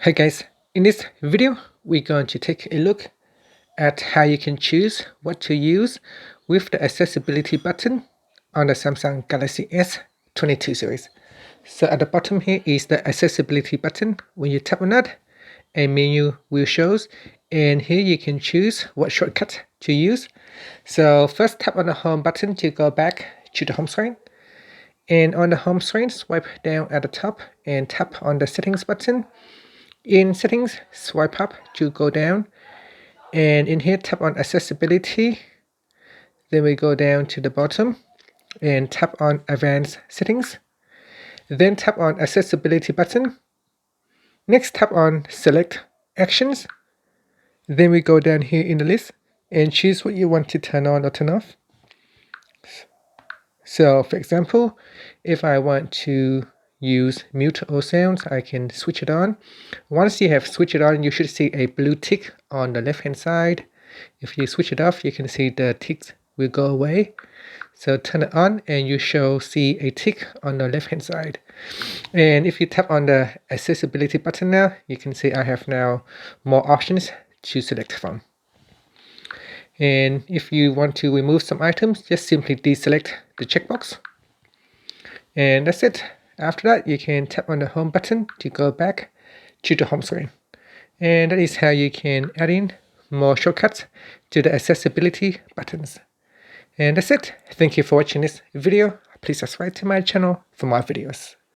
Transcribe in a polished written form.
Hey guys, in this video we're going to take a look at how you can choose what to use with the accessibility button on the Samsung Galaxy S22 series. So at the bottom here is the accessibility button. When you tap on that, a menu will show, and here you can choose what shortcut to use. So first tap on the home button to go back to the home screen. And on the home screen, swipe down at the top and tap on the settings button. In settings, swipe up to go down, and in here tap on accessibility. Then we go down to the bottom and tap on advanced settings. Then tap on accessibility button. Next tap on select actions. Then we go down here in the list and choose what you want to turn on or turn off. So for example, if I want to use mute all sounds, I can switch it on. Once you have switched it on, you should see a blue tick on the left hand side. If you switch it off, you can see the ticks will go away. So turn it on and you shall see a tick on the left hand side. And if you tap on the accessibility button now, you can see I have now more options to select from. And if you want to remove some items, just simply deselect the checkbox. And that's it. After that, you can tap on the home button to go back to the home screen. And that is how you can add in more shortcuts to the accessibility buttons. And that's it. Thank you for watching this video. Please subscribe to my channel for more videos.